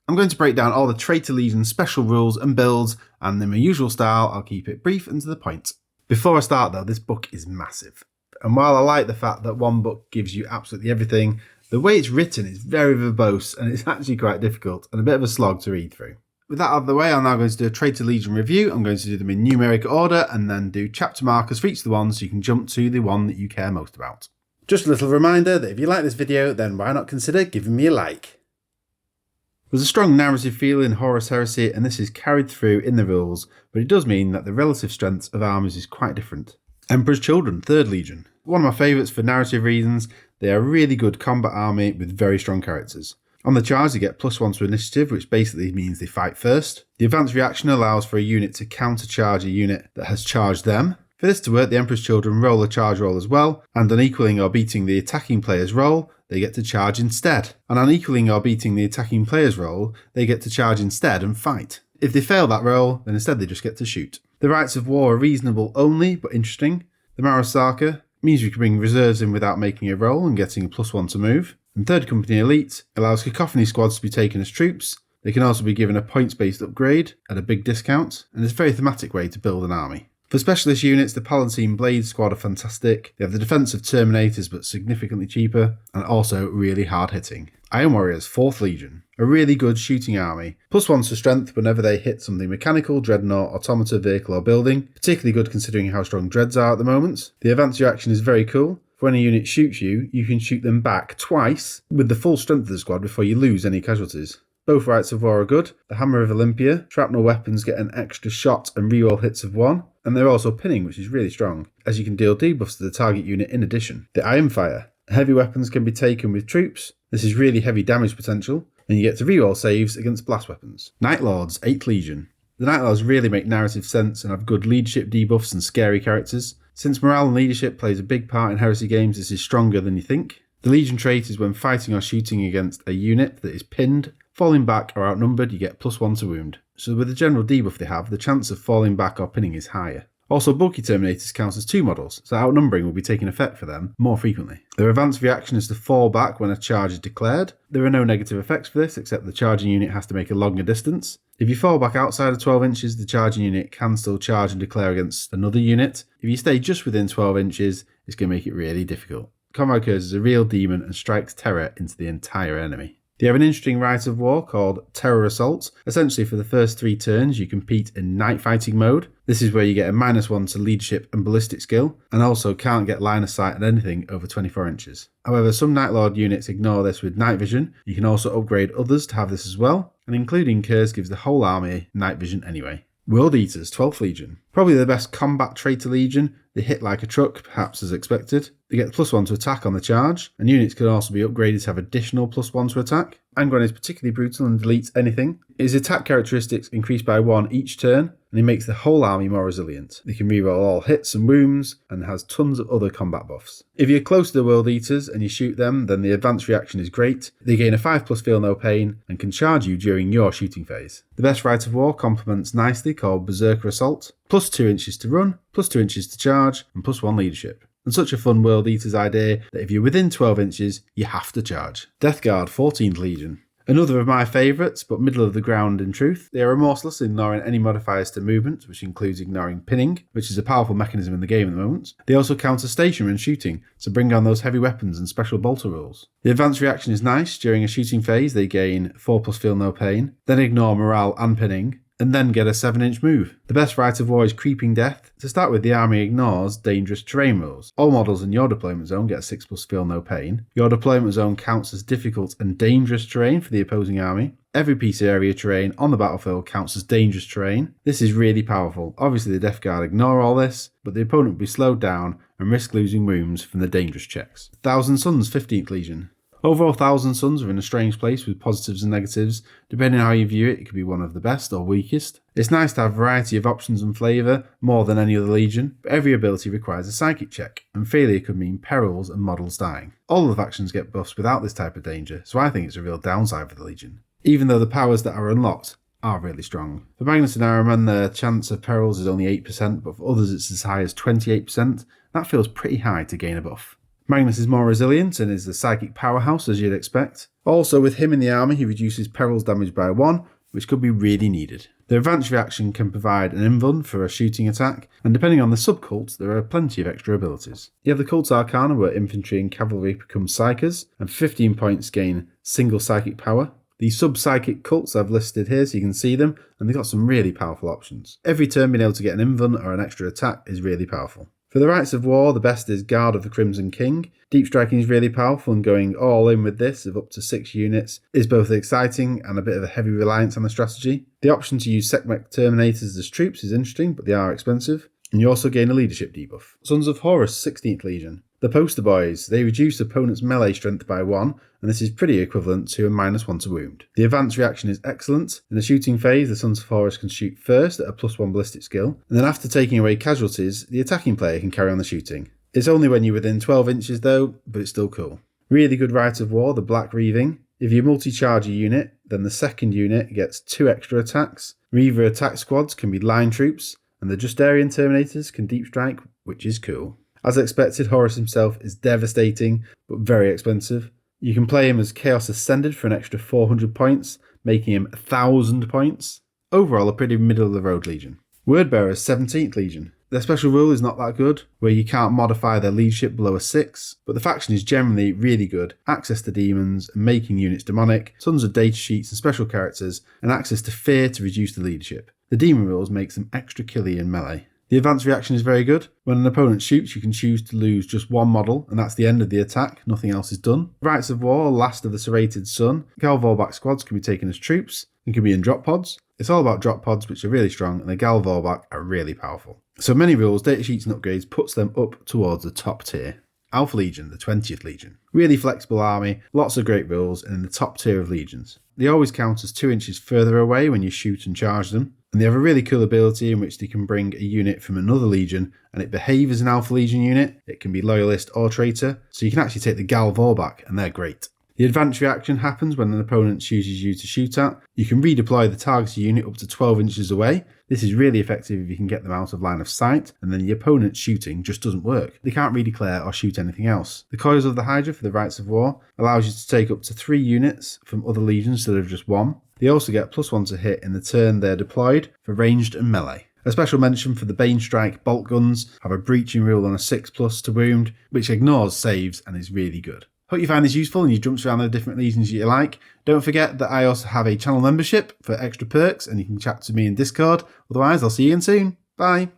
I'm going to break down all the Traitor Legion special rules and builds, and in my usual style, I'll keep it brief and to the point. Before I start though, this book is massive. And while I like the fact that one book gives you absolutely everything, the way it's written is very verbose and it's actually quite difficult and a bit of a slog to read through. With that out of the way, I'm now going to do a Traitor Legion review. I'm going to do them in numeric order and then do chapter markers for each of the ones so you can jump to the one that you care most about. Just a little reminder that if you like this video, then why not consider giving me a like. There's a strong narrative feel in Horus Heresy, and this is carried through in the rules, but it does mean that the relative strengths of armies is quite different. Emperor's Children, 3rd Legion. One of my favourites for narrative reasons. They are a really good combat army with very strong characters. On the charge, you get +1 to initiative, which basically means they fight first. The advanced reaction allows for a unit to counter-charge a unit that has charged them. For this to work, the Emperor's Children roll a charge roll as well, and on equaling or beating the attacking player's roll, they get to charge instead. And on equaling or beating the attacking player's roll, they get to charge instead and fight. If they fail that roll, then instead they just get to shoot. The rights of war are reasonable only, but interesting. The Marasaka means you can bring reserves in without making a roll and getting a +1 to move. And 3rd Company Elite allows Cacophony squads to be taken as troops. They can also be given a points-based upgrade at a big discount, and it's a very thematic way to build an army. For specialist units, the Palatine Blade squad are fantastic. They have the defensive Terminators but significantly cheaper, and also really hard hitting. Iron Warriors, 4th Legion. A really good shooting army. +1 to strength whenever they hit something mechanical, dreadnought, automata, vehicle or building. Particularly good considering how strong dreads are at the moment. The advanced reaction is very cool. When a unit shoots you, you can shoot them back twice with the full strength of the squad before you lose any casualties. Both rights of war are good. The Hammer of Olympia, shrapnel weapons get an extra shot and reroll hits of 1, and they're also pinning, which is really strong, as you can deal debuffs to the target unit in addition. The Iron Fire, heavy weapons can be taken with troops. This is really heavy damage potential, and you get to reroll saves against blast weapons. Night Lords, 8th Legion. The Night Lords really make narrative sense and have good leadership debuffs and scary characters. Since morale and leadership plays a big part in Heresy games, this is stronger than you think. The Legion trait is when fighting or shooting against a unit that is pinned, falling back or outnumbered, you get +1 to wound. So with the general debuff they have, the chance of falling back or pinning is higher. Also, bulky Terminators count as 2 models, so outnumbering will be taking effect for them more frequently. Their advanced reaction is to fall back when a charge is declared. There are no negative effects for this, except the charging unit has to make a longer distance. If you fall back outside of 12 inches, the charging unit can still charge and declare against another unit. If you stay just within 12 inches, it's going to make it really difficult. Comrade Curse is a real demon and strikes terror into the entire enemy. They have an interesting right of war called Terror Assault. Essentially, for the first 3 turns, you compete in night fighting mode. This is where you get a -1 to leadership and ballistic skill, and also can't get line of sight at anything over 24 inches. However, some Night Lord units ignore this with night vision. You can also upgrade others to have this as well, and including Curse gives the whole army night vision anyway. World Eaters, 12th Legion. Probably the best combat Traitor Legion. They hit like a truck, perhaps as expected. They get +1 to attack on the charge, and units can also be upgraded to have additional +1 to attack. Angron is particularly brutal and deletes anything. His attack characteristics increase by 1 each turn, and he makes the whole army more resilient. They can reroll all hits and wounds, and has tons of other combat buffs. If you're close to the World Eaters and you shoot them, then the advanced reaction is great. They gain a 5+ feel no pain, and can charge you during your shooting phase. The best right of war complements nicely, called Berserker Assault. +2 inches to run, +2 inches to charge, and +1 leadership. And such a fun World Eaters idea that if you're within 12 inches, you have to charge. Death Guard, 14th Legion. Another of my favourites, but middle of the ground in truth. They are remorseless in ignoring any modifiers to movement, which includes ignoring pinning, which is a powerful mechanism in the game at the moment. They also counter stationary and shooting, so bring on those heavy weapons and special bolter rules. The advanced reaction is nice. During a shooting phase, they gain 4+ feel no pain, then ignore morale and pinning, and then get a 7-inch move. The best right of war is Creeping Death. To start with, the army ignores dangerous terrain rules. All models in your deployment zone get 6+ feel no pain. Your deployment zone counts as difficult and dangerous terrain for the opposing army. Every piece of area terrain on the battlefield counts as dangerous terrain. This is really powerful. Obviously the Death Guard ignore all this, but the opponent will be slowed down and risk losing wounds from the dangerous checks. Thousand Suns, 15th Legion. Overall, Thousand Suns are in a strange place with positives and negatives. Depending on how you view it, it could be one of the best or weakest. It's nice to have a variety of options and flavour, more than any other Legion, but every ability requires a psychic check, and failure could mean perils and models dying. All of the factions get buffs without this type of danger, so I think it's a real downside for the Legion. Even though the powers that are unlocked are really strong. For Magnus and Ahriman, the chance of perils is only 8%, but for others it's as high as 28%. That feels pretty high to gain a buff. Magnus is more resilient and is the psychic powerhouse as you'd expect. Also with him in the army he reduces perils damage by 1, which could be really needed. The advanced reaction can provide an invuln for a shooting attack, and depending on the subcult, there are plenty of extra abilities. You have the Cult's Arcana where infantry and cavalry become psychers, and 15 points gain single psychic power. The sub-psychic cults I've listed here so you can see them, and they've got some really powerful options. Every turn being able to get an invuln or an extra attack is really powerful. For the Rites of War, the best is Guard of the Crimson King. Deep striking is really powerful, and going all in with this of up to 6 units is both exciting and a bit of a heavy reliance on the strategy. The option to use Sekhmet Terminators as troops is interesting, but they are expensive. And you also gain a leadership debuff. Sons of Horus, 16th Legion. The poster boys, they reduce opponent's melee strength by 1, and this is pretty equivalent to a -1 to wound. The advanced reaction is excellent. In the shooting phase, the Sons of Horus can shoot first at a +1 ballistic skill, and then after taking away casualties, the attacking player can carry on the shooting. It's only when you're within 12 inches though, but it's still cool. Really good Rite of War, the Black Reaving. If you multi-charge a unit, then the second unit gets 2 extra attacks. Reaver attack squads can be line troops, and the Justarian Terminators can deep strike, which is cool. As expected, Horus himself is devastating, but very expensive. You can play him as Chaos Ascended for an extra 400 points, making him 1,000 points. Overall, a pretty middle-of-the-road legion. Wordbearers, 17th Legion. Their special rule is not that good, where you can't modify their leadership below a 6, but the faction is generally really good. Access to demons, and making units demonic, tons of data sheets and special characters, and access to fear to reduce the leadership. The demon rules makes them extra killy in melee. The advanced reaction is very good. When an opponent shoots, you can choose to lose just 1 model, and that's the end of the attack. Nothing else is done. Rites of War, Last of the Serrated Sun. Galvorback squads can be taken as troops and can be in drop pods. It's all about drop pods, which are really strong, and the Galvorback are really powerful. So many rules, data sheets and upgrades puts them up towards the top tier. Alpha Legion, the 20th Legion. Really flexible army, lots of great rules, and in the top tier of legions. They always count as 2 inches further away when you shoot and charge them. And they have a really cool ability in which they can bring a unit from another legion and it behaves as an Alpha Legion unit. It can be Loyalist or Traitor, so you can actually take the Galvorback and they're great. The advanced reaction happens when an opponent chooses you to shoot at. You can redeploy the targeted unit up to 12 inches away. This is really effective if you can get them out of line of sight, and then the opponent's shooting just doesn't work. They can't redeclare or shoot anything else. The Coils of the Hydra for the Rites of War allows you to take up to 3 units from other legions instead of just 1. They also get +1 to hit in the turn they're deployed for ranged and melee. A special mention for the Bane Strike bolt guns have a breaching rule on a 6+ to wound, which ignores saves and is really good. Hope you find this useful and you jumped around the different legions you like. Don't forget that I also have a channel membership for extra perks and you can chat to me in Discord. Otherwise, I'll see you again soon. Bye.